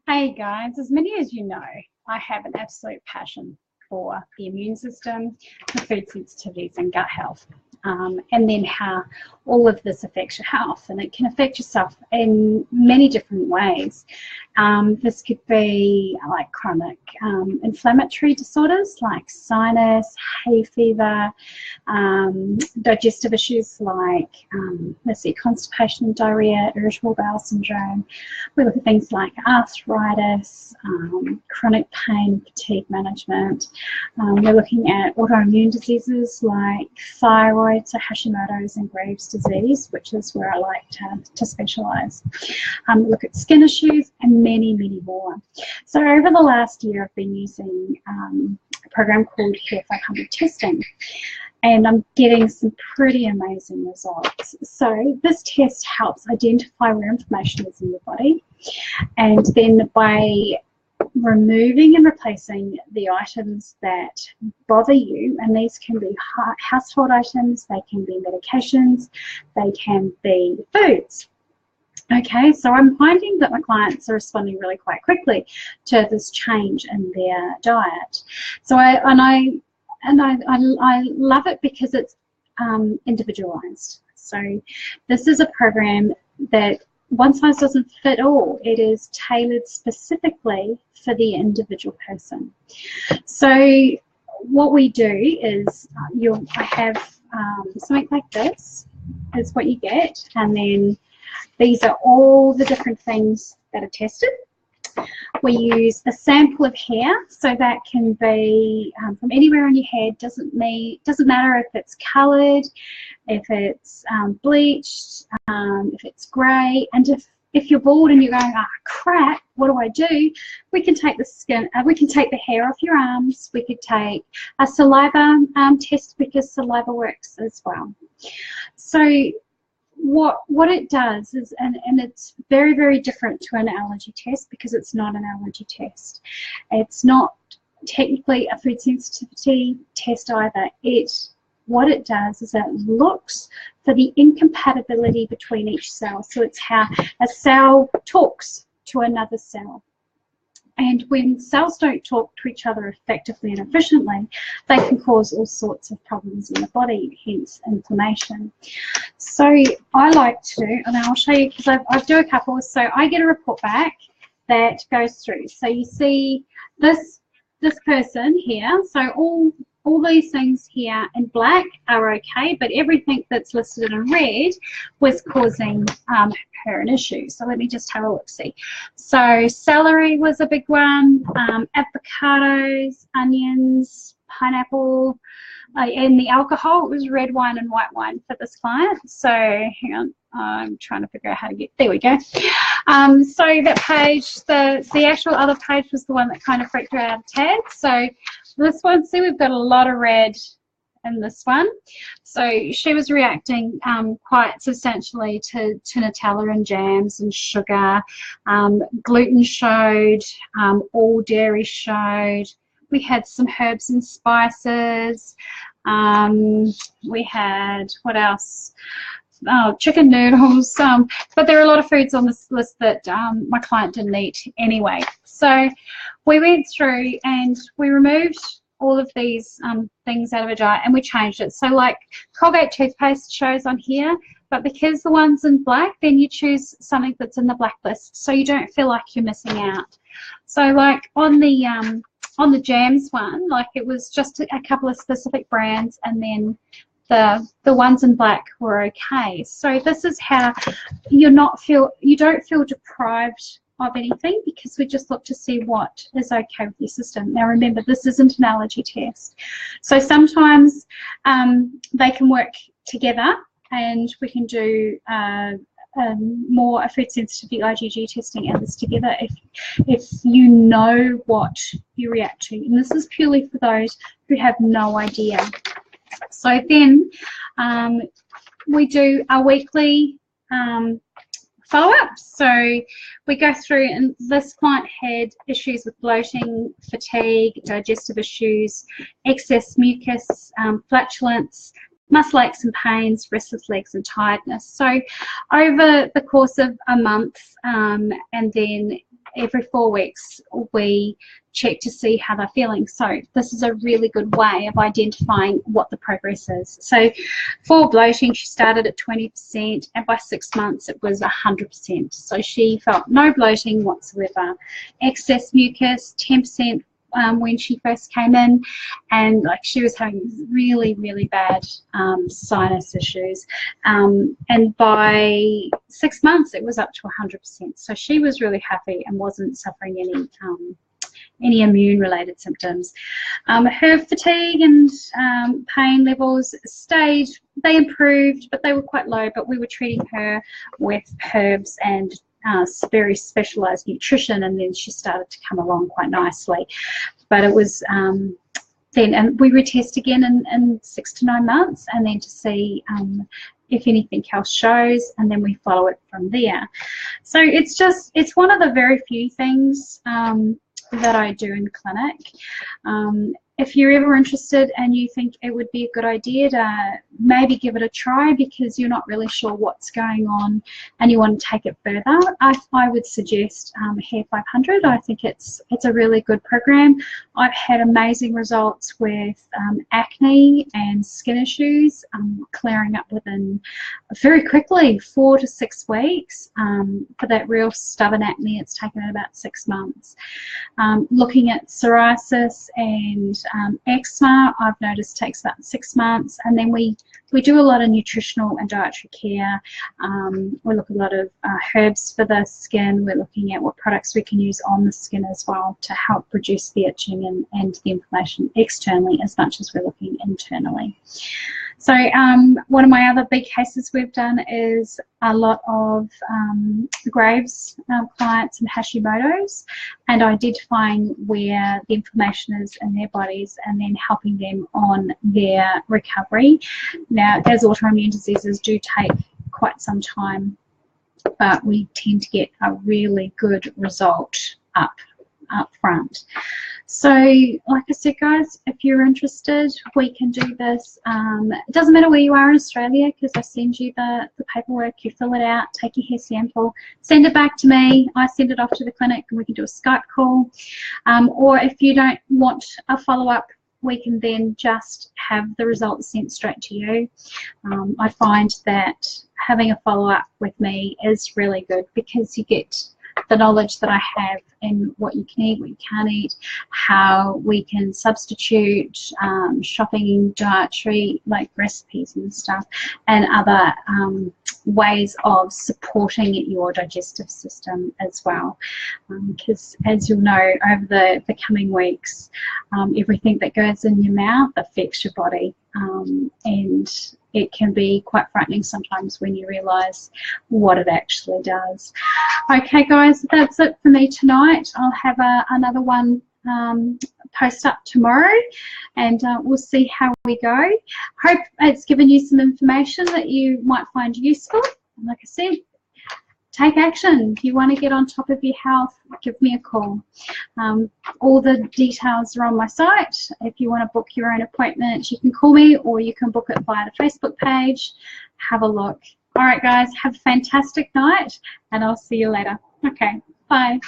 Hey guys, as many as you know, I have an absolute passion for the immune system, for food sensitivities and gut health, and then how all of this affects your health. And it can affect yourself in many different ways. This could be like chronic inflammatory disorders like sinus, hay fever, digestive issues like let's see, constipation and diarrhea, irritable bowel syndrome. We look at things like arthritis, chronic pain, fatigue management. We're looking at autoimmune diseases like thyroid, so Hashimoto's and Graves' disease, which is where I like to specialise. Look at skin issues and many, many more. So over the last year, I've been using a program called Hair 500 Testing, and I'm getting some pretty amazing results. So this test helps identify where inflammation is in your body, and then by removing and replacing the items that bother you, and these can be household items, they can be medications, they can be foods. Okay, so I'm finding that my clients are responding really quite quickly to this change in their diet. So I love it because it's individualized. So this is a program that one size doesn't fit all. It is tailored specifically for the individual person. So what we do is I have something like this is what you get, and then these are all the different things that are tested. We use a sample of hair, so that can be from anywhere on your head. Doesn't matter if it's coloured, if it's bleached, if it's grey, and if you're bald and you're going, ah, crap, what do I do? We can take the skin, we can take the hair off your arms. We could take a saliva test because saliva works as well. So what it does is, and it's very, very different to an allergy test because it's not an allergy test. It's not technically a food sensitivity test either. What it does is it looks for the incompatibility between each cell. So it's how a cell talks to another cell. And when cells don't talk to each other effectively and efficiently, they can cause all sorts of problems in the body, hence inflammation. So I like to, and I'll show you because I do a couple. So I get a report back that goes through. So you see this person here. So all these things here in black are okay, but everything that's listed in red was causing her an issue. So let me just have a look-see. So celery was a big one, avocados, onions, pineapple, and the alcohol, it was red wine and white wine for this client. So hang on, I'm trying to figure out how to get, there we go. So that page, the actual other page was the one that kind of freaked her out a tad. So this one, see, we've got a lot of red in this one. So she was reacting quite substantially to Nutella and jams and sugar. Gluten showed, all dairy showed. We had some herbs and spices. We had, what else? Oh, chicken noodles. But there are a lot of foods on this list that my client didn't eat anyway. So we went through and we removed all of these things out of a diet and we changed it. So like Colgate toothpaste shows on here, but because the one's in black, then you choose something that's in the blacklist so you don't feel like you're missing out. So like on the jams one, like it was just a couple of specific brands, and then the ones in black were okay. So this is how you don't feel deprived of anything, because we just look to see what is okay with your system. Now remember, this isn't an allergy test. So sometimes they can work together and we can do more a food sensitivity IgG testing and this together if you know what you react to. And this is purely for those who have no idea. So then we do our weekly follow-up. So we go through, and this client had issues with bloating, fatigue, digestive issues, excess mucus, flatulence, muscle aches and pains, restless legs and tiredness. So over the course of a month, and then every 4 weeks we check to see how they're feeling. So this is a really good way of identifying what the progress is. So for bloating, she started at 20%, and by 6 months it was 100%. So she felt no bloating whatsoever. Excess mucus, 10% when she first came in, and like she was having really, really bad sinus issues, and by 6 months it was up to 100%. So she was really happy and wasn't suffering any immune related symptoms. Her fatigue and pain levels stayed, they improved, but they were quite low, but we were treating her with herbs and very specialized nutrition, and then she started to come along quite nicely. But it was then, and we retest again in 6 to 9 months, and then to see if anything else shows, and then we follow it from there. So it's one of the very few things that I do in clinic. If you're ever interested and you think it would be a good idea to maybe give it a try because you're not really sure what's going on and you want to take it further, I would suggest Hair 500. I think it's a really good program. I've had amazing results with acne and skin issues clearing up within very quickly, 4 to 6 weeks. For that real stubborn acne, it's taken about 6 months. Looking at psoriasis and eczema, I've noticed takes about 6 months, and then we do a lot of nutritional and dietary care. We look at a lot of herbs for the skin. We're looking at what products we can use on the skin as well to help reduce the itching and the inflammation externally as much as we're looking internally. So one of my other big cases we've done is a lot of Graves clients and Hashimoto's, and identifying where the inflammation is in their bodies and then helping them on their recovery. Now, as autoimmune diseases do take quite some time, but we tend to get a really good result up front. So like I said, guys, if you're interested, we can do this. It doesn't matter where you are in Australia, because I send you the paperwork, you fill it out, take your hair sample, send it back to me, I send it off to the clinic, and we can do a Skype call. Or if you don't want a follow-up, we can then just have the results sent straight to you. I find that having a follow-up with me is really good, because you get the knowledge that I have in what you can eat, what you can't eat, how we can substitute, shopping, dietary, like recipes and stuff, and other ways of supporting your digestive system as well. Because as you'll know, over the coming weeks, everything that goes in your mouth affects your body, and it can be quite frightening sometimes when you realise what it actually does. Okay, guys, that's it for me tonight. I'll have another one post up tomorrow, and we'll see how we go. Hope it's given you some information that you might find useful. And like I said, take action. If you want to get on top of your health, give me a call. All the details are on my site. If you want to book your own appointment, you can call me, or you can book it via the Facebook page. Have a look. All right, guys, have a fantastic night, and I'll see you later. Okay, bye.